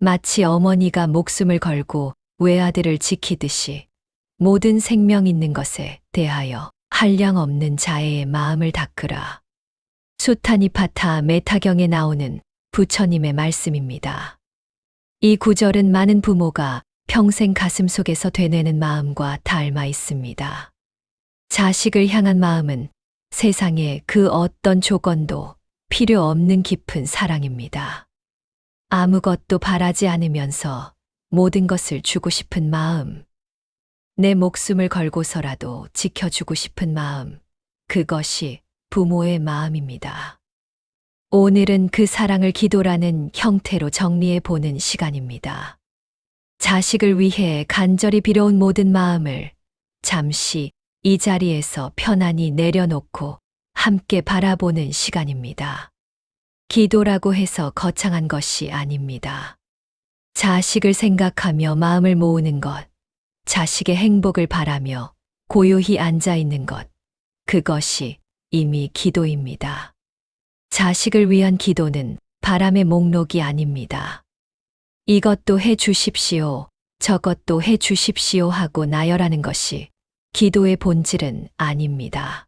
마치 어머니가 목숨을 걸고 외아들을 지키듯이 모든 생명 있는 것에 대하여 한량없는 자애의 마음을 닦으라. 수타니파타 메타경에 나오는 부처님의 말씀입니다. 이 구절은 많은 부모가 평생 가슴속에서 되뇌는 마음과 닮아 있습니다. 자식을 향한 마음은 세상에 그 어떤 조건도 필요 없는 깊은 사랑입니다. 아무것도 바라지 않으면서 모든 것을 주고 싶은 마음, 내 목숨을 걸고서라도 지켜주고 싶은 마음, 그것이 부모의 마음입니다. 오늘은 그 사랑을 기도라는 형태로 정리해 보는 시간입니다. 자식을 위해 간절히 빌어온 모든 마음을 잠시 이 자리에서 편안히 내려놓고 함께 바라보는 시간입니다. 기도라고 해서 거창한 것이 아닙니다. 자식을 생각하며 마음을 모으는 것, 자식의 행복을 바라며 고요히 앉아 있는 것, 그것이 이미 기도입니다. 자식을 위한 기도는 바람의 목록이 아닙니다. 이것도 해 주십시오, 저것도 해 주십시오 하고 나열하는 것이 기도의 본질은 아닙니다.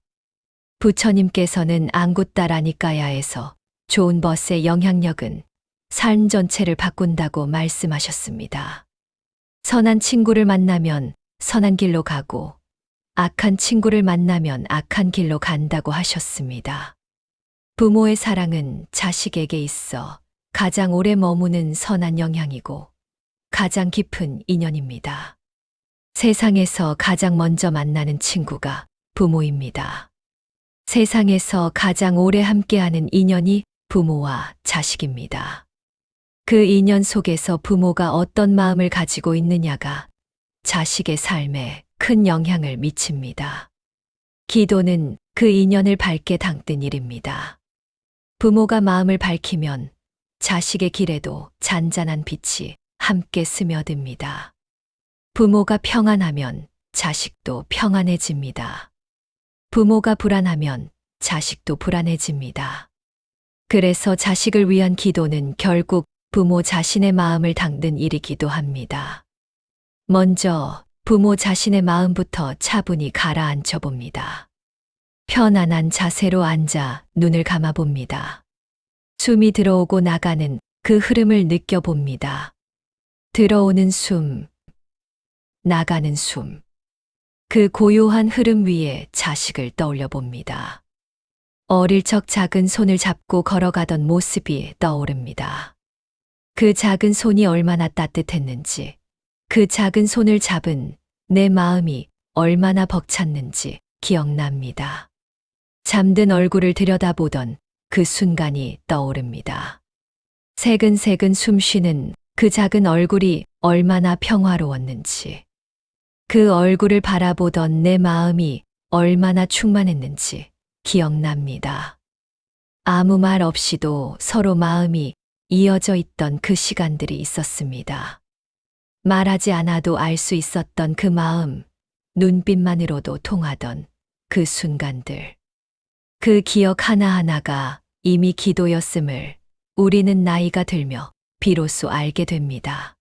부처님께서는 앙굿다라니까야에서 좋은 벗의 영향력은 삶 전체를 바꾼다고 말씀하셨습니다. 선한 친구를 만나면 선한 길로 가고 악한 친구를 만나면 악한 길로 간다고 하셨습니다. 부모의 사랑은 자식에게 있어 가장 오래 머무는 선한 영향이고 가장 깊은 인연입니다. 세상에서 가장 먼저 만나는 친구가 부모입니다. 세상에서 가장 오래 함께하는 인연이 부모와 자식입니다. 그 인연 속에서 부모가 어떤 마음을 가지고 있느냐가 자식의 삶에 큰 영향을 미칩니다. 기도는 그 인연을 밝게 담는 일입니다. 부모가 마음을 밝히면 자식의 길에도 잔잔한 빛이 함께 스며듭니다. 부모가 평안하면 자식도 평안해집니다. 부모가 불안하면 자식도 불안해집니다. 그래서 자식을 위한 기도는 결국 부모 자신의 마음을 닦는 일이기도 합니다. 먼저 부모 자신의 마음부터 차분히 가라앉혀 봅니다. 편안한 자세로 앉아 눈을 감아 봅니다. 숨이 들어오고 나가는 그 흐름을 느껴봅니다. 들어오는 숨, 나가는 숨. 그 고요한 흐름 위에 자식을 떠올려 봅니다. 어릴 적 작은 손을 잡고 걸어가던 모습이 떠오릅니다. 그 작은 손이 얼마나 따뜻했는지, 그 작은 손을 잡은 내 마음이 얼마나 벅찼는지 기억납니다. 잠든 얼굴을 들여다보던 그 순간이 떠오릅니다. 새근새근 숨쉬는 그 작은 얼굴이 얼마나 평화로웠는지, 그 얼굴을 바라보던 내 마음이 얼마나 충만했는지 기억납니다. 아무 말 없이도 서로 마음이 이어져 있던 그 시간들이 있었습니다. 말하지 않아도 알 수 있었던 그 마음, 눈빛만으로도 통하던 그 순간들. 그 기억 하나하나가 이미 기도였음을 우리는 나이가 들며 비로소 알게 됩니다.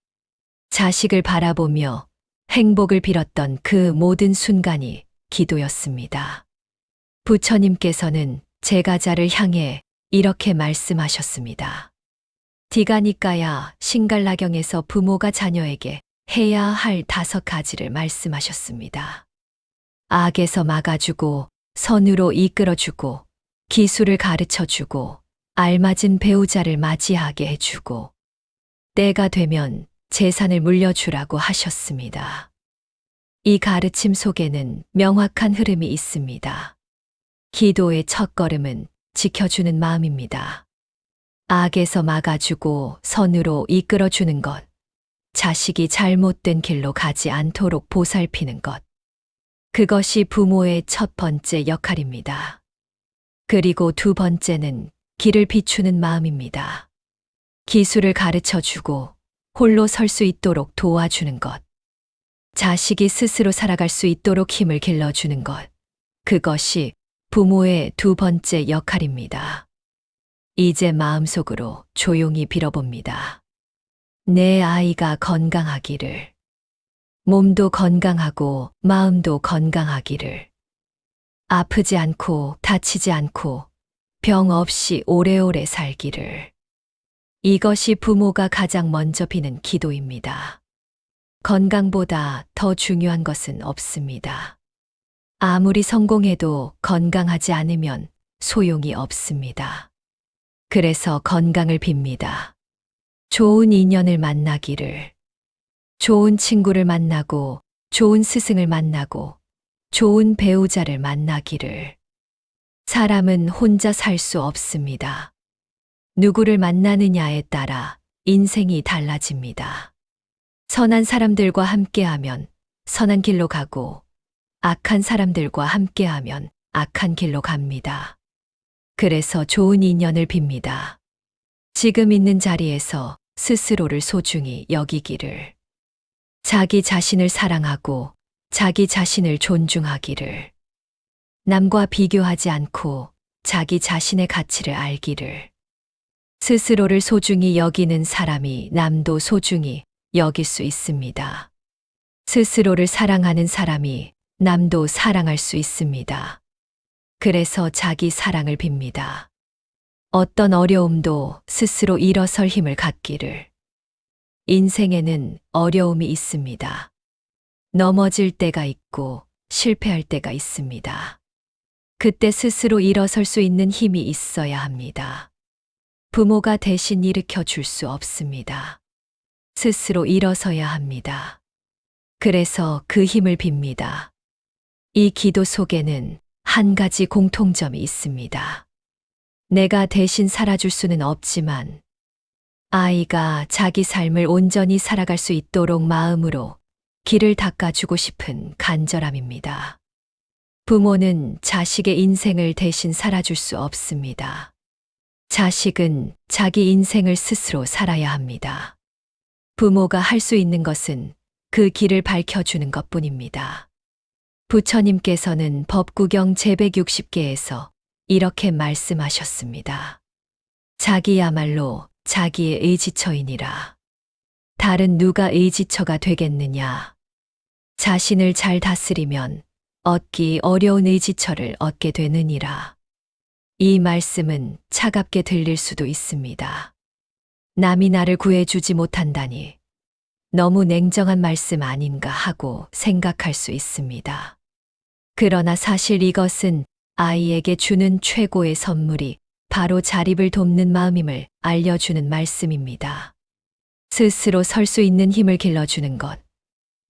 자식을 바라보며 행복을 빌었던 그 모든 순간이 기도였습니다. 부처님께서는 제가자를 향해 이렇게 말씀하셨습니다. 디가니까야 신갈라경에서 부모가 자녀에게 해야 할 5가지를 말씀하셨습니다. 악에서 막아주고, 선으로 이끌어주고, 기술을 가르쳐주고, 알맞은 배우자를 맞이하게 해주고, 때가 되면 재산을 물려주라고 하셨습니다. 이 가르침 속에는 명확한 흐름이 있습니다. 기도의 첫걸음은 지켜주는 마음입니다. 악에서 막아주고 선으로 이끌어주는 것, 자식이 잘못된 길로 가지 않도록 보살피는 것, 그것이 부모의 첫 번째 역할입니다. 그리고 두 번째는 길을 비추는 마음입니다. 기술을 가르쳐주고 홀로 설 수 있도록 도와주는 것, 자식이 스스로 살아갈 수 있도록 힘을 길러주는 것, 그것이 부모의 두 번째 역할입니다. 이제 마음속으로 조용히 빌어봅니다. 내 아이가 건강하기를. 몸도 건강하고 마음도 건강하기를. 아프지 않고 다치지 않고 병 없이 오래오래 살기를. 이것이 부모가 가장 먼저 비는 기도입니다. 건강보다 더 중요한 것은 없습니다. 아무리 성공해도 건강하지 않으면 소용이 없습니다. 그래서 건강을 빕니다. 좋은 인연을 만나기를. 좋은 친구를 만나고, 좋은 스승을 만나고, 좋은 배우자를 만나기를. 사람은 혼자 살 수 없습니다. 누구를 만나느냐에 따라 인생이 달라집니다. 선한 사람들과 함께하면 선한 길로 가고, 악한 사람들과 함께하면 악한 길로 갑니다. 그래서 좋은 인연을 빕니다. 지금 있는 자리에서 스스로를 소중히 여기기를. 자기 자신을 사랑하고 자기 자신을 존중하기를. 남과 비교하지 않고 자기 자신의 가치를 알기를. 스스로를 소중히 여기는 사람이 남도 소중히 여길 수 있습니다. 스스로를 사랑하는 사람이 남도 사랑할 수 있습니다. 그래서 자기 사랑을 빕니다. 어떤 어려움도 스스로 일어설 힘을 갖기를. 인생에는 어려움이 있습니다. 넘어질 때가 있고 실패할 때가 있습니다. 그때 스스로 일어설 수 있는 힘이 있어야 합니다. 부모가 대신 일으켜 줄 수 없습니다. 스스로 일어서야 합니다. 그래서 그 힘을 빕니다. 이 기도 속에는 한 가지 공통점이 있습니다. 내가 대신 살아줄 수는 없지만 아이가 자기 삶을 온전히 살아갈 수 있도록 마음으로 길을 닦아주고 싶은 간절함입니다. 부모는 자식의 인생을 대신 살아줄 수 없습니다. 자식은 자기 인생을 스스로 살아야 합니다. 부모가 할 수 있는 것은 그 길을 밝혀주는 것뿐입니다. 부처님께서는 법구경 제160개에서 이렇게 말씀하셨습니다. 자기야말로 자기의 의지처이니라. 다른 누가 의지처가 되겠느냐. 자신을 잘 다스리면 얻기 어려운 의지처를 얻게 되느니라. 이 말씀은 차갑게 들릴 수도 있습니다. 남이 나를 구해주지 못한다니 너무 냉정한 말씀 아닌가 하고 생각할 수 있습니다. 그러나 사실 이것은 아이에게 주는 최고의 선물이 바로 자립을 돕는 마음임을 알려주는 말씀입니다. 스스로 설 수 있는 힘을 길러주는 것.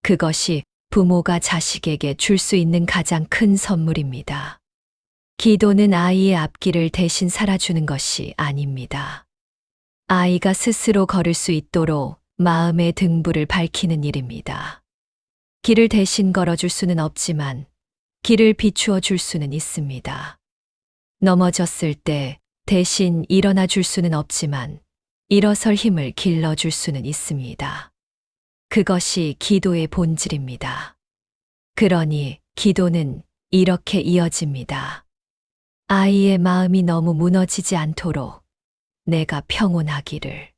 그것이 부모가 자식에게 줄 수 있는 가장 큰 선물입니다. 기도는 아이의 앞길을 대신 살아주는 것이 아닙니다. 아이가 스스로 걸을 수 있도록 마음의 등불을 밝히는 일입니다. 길을 대신 걸어줄 수는 없지만 길을 비추어 줄 수는 있습니다. 넘어졌을 때 대신 일어나 줄 수는 없지만 일어설 힘을 길러줄 수는 있습니다. 그것이 기도의 본질입니다. 그러니 기도는 이렇게 이어집니다. 아이의 마음이 너무 무너지지 않도록 내가 평온하기를.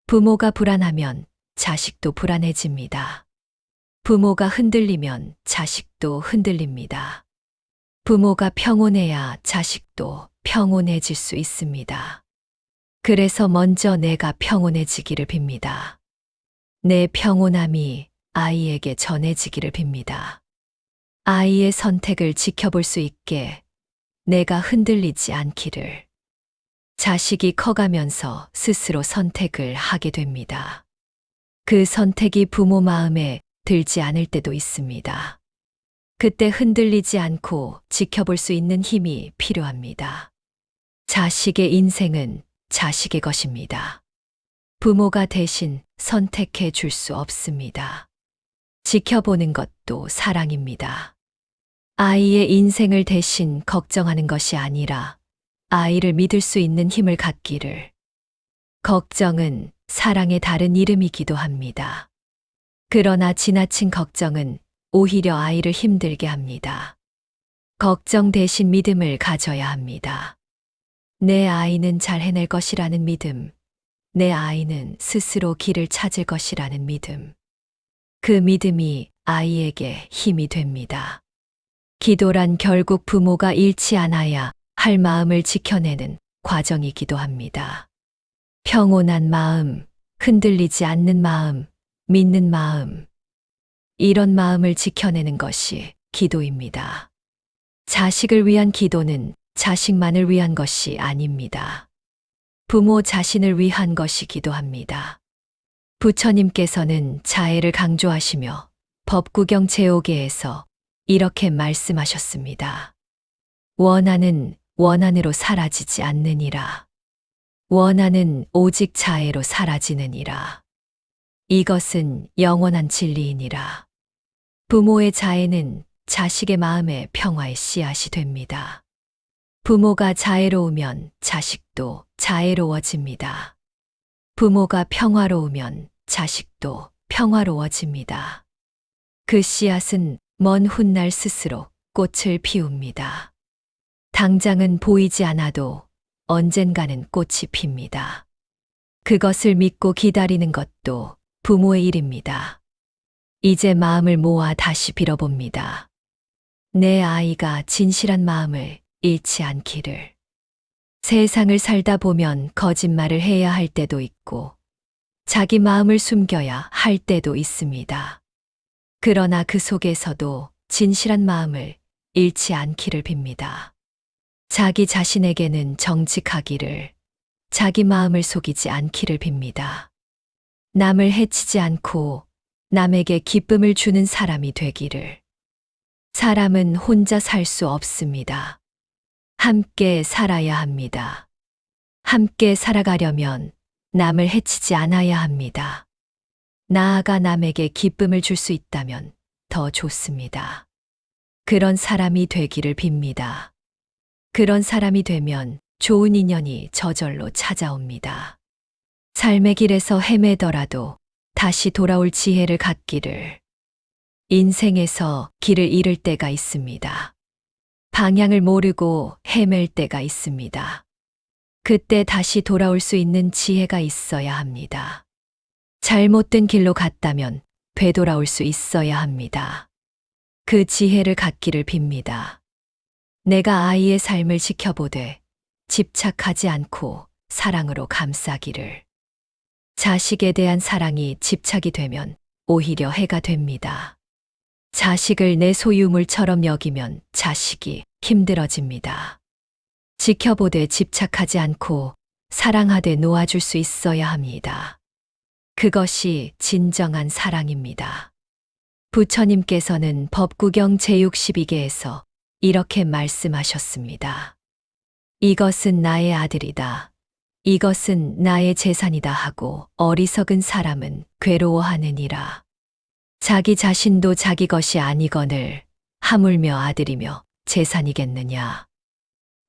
부모가 불안하면 자식도 불안해집니다. 부모가 흔들리면 자식도 흔들립니다. 부모가 평온해야 자식도 평온해질 수 있습니다. 그래서 먼저 내가 평온해지기를 빕니다. 내 평온함이 아이에게 전해지기를 빕니다. 아이의 선택을 지켜볼 수 있게 내가 흔들리지 않기를. 자식이 커가면서 스스로 선택을 하게 됩니다. 그 선택이 부모 마음에 들지 않을 때도 있습니다. 그때 흔들리지 않고 지켜볼 수 있는 힘이 필요합니다. 자식의 인생은 자식의 것입니다. 부모가 대신 선택해 줄 수 없습니다. 지켜보는 것도 사랑입니다. 아이의 인생을 대신 걱정하는 것이 아니라 아이를 믿을 수 있는 힘을 갖기를. 걱정은 사랑의 다른 이름이기도 합니다. 그러나 지나친 걱정은 오히려 아이를 힘들게 합니다. 걱정 대신 믿음을 가져야 합니다. 내 아이는 잘 해낼 것이라는 믿음, 내 아이는 스스로 길을 찾을 것이라는 믿음. 그 믿음이 아이에게 힘이 됩니다. 기도란 결국 부모가 잃지 않아야 할 마음을 지켜내는 과정이기도 합니다. 평온한 마음, 흔들리지 않는 마음, 믿는 마음. 이런 마음을 지켜내는 것이 기도입니다. 자식을 위한 기도는 자식만을 위한 것이 아닙니다. 부모 자신을 위한 것이기도 합니다. 부처님께서는 자애를 강조하시며 법구경 제오계에서 이렇게 말씀하셨습니다. 원한은 원한으로 사라지지 않느니라. 원한은 오직 자애로 사라지느니라. 이것은 영원한 진리이니라. 부모의 자애는 자식의 마음의 평화의 씨앗이 됩니다. 부모가 자애로우면 자식도 자애로워집니다. 부모가 평화로우면 자식도 평화로워집니다. 그 씨앗은 먼 훗날 스스로 꽃을 피웁니다. 당장은 보이지 않아도 언젠가는 꽃이 핍니다. 그것을 믿고 기다리는 것도 부모의 일입니다. 이제 마음을 모아 다시 빌어봅니다. 내 아이가 진실한 마음을 잃지 않기를. 세상을 살다 보면 거짓말을 해야 할 때도 있고, 자기 마음을 숨겨야 할 때도 있습니다. 그러나 그 속에서도 진실한 마음을 잃지 않기를 빕니다. 자기 자신에게는 정직하기를, 자기 마음을 속이지 않기를 빕니다. 남을 해치지 않고 남에게 기쁨을 주는 사람이 되기를. 사람은 혼자 살 수 없습니다. 함께 살아야 합니다. 함께 살아가려면 남을 해치지 않아야 합니다. 나아가 남에게 기쁨을 줄 수 있다면 더 좋습니다. 그런 사람이 되기를 빕니다. 그런 사람이 되면 좋은 인연이 저절로 찾아옵니다. 삶의 길에서 헤매더라도 다시 돌아올 지혜를 갖기를. 인생에서 길을 잃을 때가 있습니다. 방향을 모르고 헤맬 때가 있습니다. 그때 다시 돌아올 수 있는 지혜가 있어야 합니다. 잘못된 길로 갔다면 되돌아올 수 있어야 합니다. 그 지혜를 갖기를 빕니다. 내가 아이의 삶을 지켜보되 집착하지 않고 사랑으로 감싸기를. 자식에 대한 사랑이 집착이 되면 오히려 해가 됩니다. 자식을 내 소유물처럼 여기면 자식이 힘들어집니다. 지켜보되 집착하지 않고 사랑하되 놓아줄 수 있어야 합니다. 그것이 진정한 사랑입니다. 부처님께서는 법구경 제62개에서 이렇게 말씀하셨습니다. 이것은 나의 아들이다. 이것은 나의 재산이다 하고 어리석은 사람은 괴로워하느니라. 자기 자신도 자기 것이 아니거늘 하물며 아들이며 재산이겠느냐.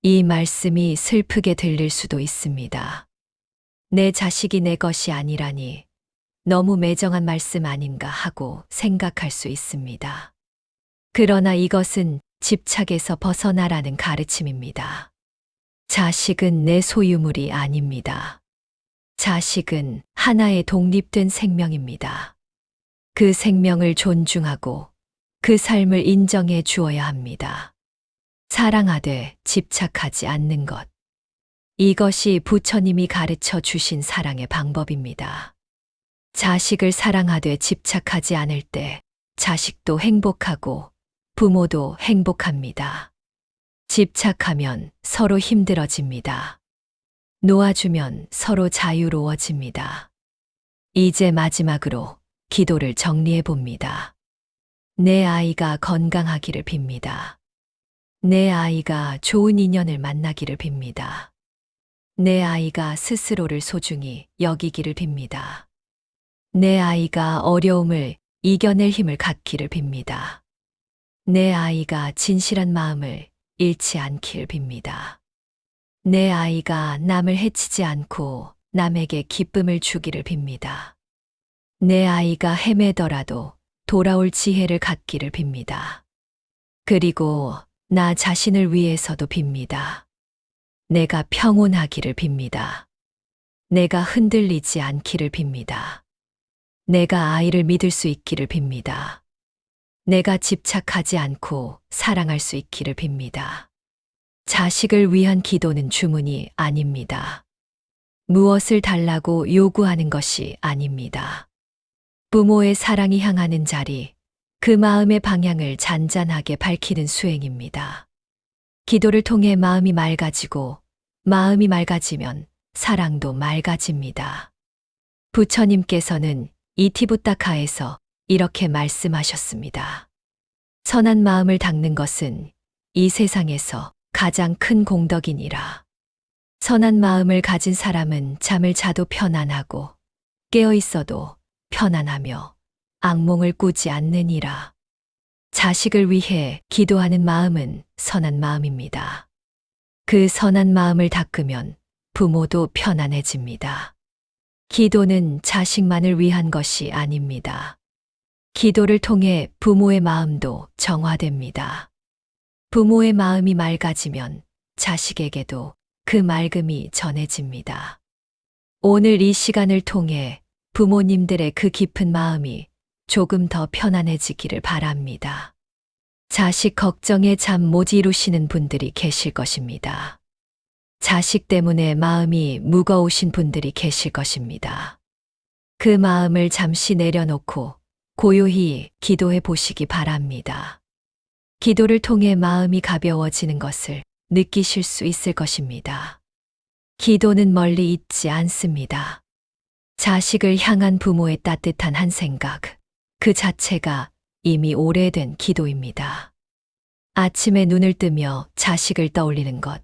이 말씀이 슬프게 들릴 수도 있습니다. 내 자식이 내 것이 아니라니 너무 매정한 말씀 아닌가 하고 생각할 수 있습니다. 그러나 이것은 집착에서 벗어나라는 가르침입니다. 자식은 내 소유물이 아닙니다. 자식은 하나의 독립된 생명입니다. 그 생명을 존중하고 그 삶을 인정해 주어야 합니다. 사랑하되 집착하지 않는 것. 이것이 부처님이 가르쳐 주신 사랑의 방법입니다. 자식을 사랑하되 집착하지 않을 때 자식도 행복하고 부모도 행복합니다. 집착하면 서로 힘들어집니다. 놓아주면 서로 자유로워집니다. 이제 마지막으로 기도를 정리해 봅니다. 내 아이가 건강하기를 빕니다. 내 아이가 좋은 인연을 만나기를 빕니다. 내 아이가 스스로를 소중히 여기기를 빕니다. 내 아이가 어려움을 이겨낼 힘을 갖기를 빕니다. 내 아이가 진실한 마음을 잃지 않길 빕니다. 내 아이가 남을 해치지 않고 남에게 기쁨을 주기를 빕니다. 내 아이가 헤매더라도 돌아올 지혜를 갖기를 빕니다. 그리고 나 자신을 위해서도 빕니다. 내가 평온하기를 빕니다. 내가 흔들리지 않기를 빕니다. 내가 아이를 믿을 수 있기를 빕니다. 내가 집착하지 않고 사랑할 수 있기를 빕니다. 자식을 위한 기도는 주문이 아닙니다. 무엇을 달라고 요구하는 것이 아닙니다. 부모의 사랑이 향하는 자리, 그 마음의 방향을 잔잔하게 밝히는 수행입니다. 기도를 통해 마음이 맑아지고 마음이 맑아지면 사랑도 맑아집니다. 부처님께서는 이티부타카에서 이렇게 말씀하셨습니다. 선한 마음을 닦는 것은 이 세상에서 가장 큰 공덕이니라. 선한 마음을 가진 사람은 잠을 자도 편안하고 깨어 있어도 편안하며 악몽을 꾸지 않느니라. 자식을 위해 기도하는 마음은 선한 마음입니다. 그 선한 마음을 닦으면 부모도 편안해집니다. 기도는 자식만을 위한 것이 아닙니다. 기도를 통해 부모의 마음도 정화됩니다. 부모의 마음이 맑아지면 자식에게도 그 맑음이 전해집니다. 오늘 이 시간을 통해 부모님들의 그 깊은 마음이 조금 더 편안해지기를 바랍니다. 자식 걱정에 잠 못 이루시는 분들이 계실 것입니다. 자식 때문에 마음이 무거우신 분들이 계실 것입니다. 그 마음을 잠시 내려놓고 고요히 기도해 보시기 바랍니다. 기도를 통해 마음이 가벼워지는 것을 느끼실 수 있을 것입니다. 기도는 멀리 있지 않습니다. 자식을 향한 부모의 따뜻한 한 생각, 그 자체가 이미 오래된 기도입니다. 아침에 눈을 뜨며 자식을 떠올리는 것,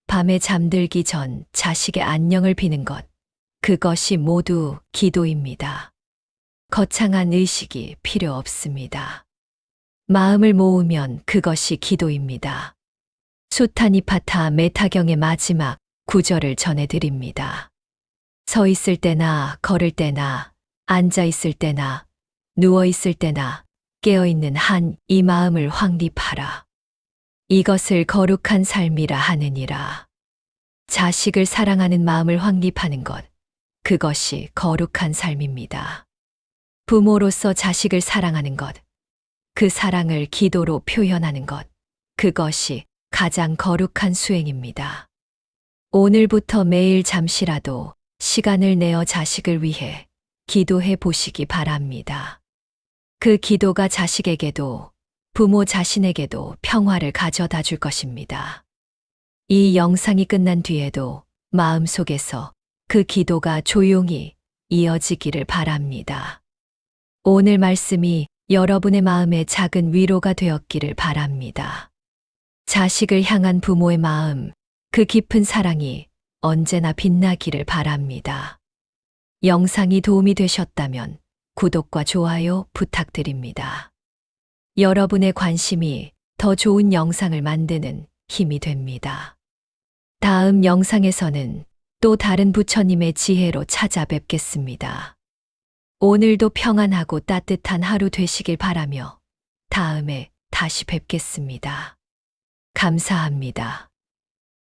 밤에 잠들기 전 자식의 안녕을 비는 것, 그것이 모두 기도입니다. 거창한 의식이 필요 없습니다. 마음을 모으면 그것이 기도입니다. 수타니파타 메타경의 마지막 구절을 전해드립니다. 서 있을 때나 걸을 때나 앉아 있을 때나 누워 있을 때나 깨어 있는 한 이 마음을 확립하라. 이것을 거룩한 삶이라 하느니라. 자식을 사랑하는 마음을 확립하는 것, 그것이 거룩한 삶입니다. 부모로서 자식을 사랑하는 것, 그 사랑을 기도로 표현하는 것, 그것이 가장 거룩한 수행입니다. 오늘부터 매일 잠시라도 시간을 내어 자식을 위해 기도해 보시기 바랍니다. 그 기도가 자식에게도 부모 자신에게도 평화를 가져다 줄 것입니다. 이 영상이 끝난 뒤에도 마음속에서 그 기도가 조용히 이어지기를 바랍니다. 오늘 말씀이 여러분의 마음에 작은 위로가 되었기를 바랍니다. 자식을 향한 부모의 마음, 그 깊은 사랑이 언제나 빛나기를 바랍니다. 영상이 도움이 되셨다면 구독과 좋아요 부탁드립니다. 여러분의 관심이 더 좋은 영상을 만드는 힘이 됩니다. 다음 영상에서는 또 다른 부처님의 지혜로 찾아뵙겠습니다. 오늘도 평안하고 따뜻한 하루 되시길 바라며 다음에 다시 뵙겠습니다. 감사합니다.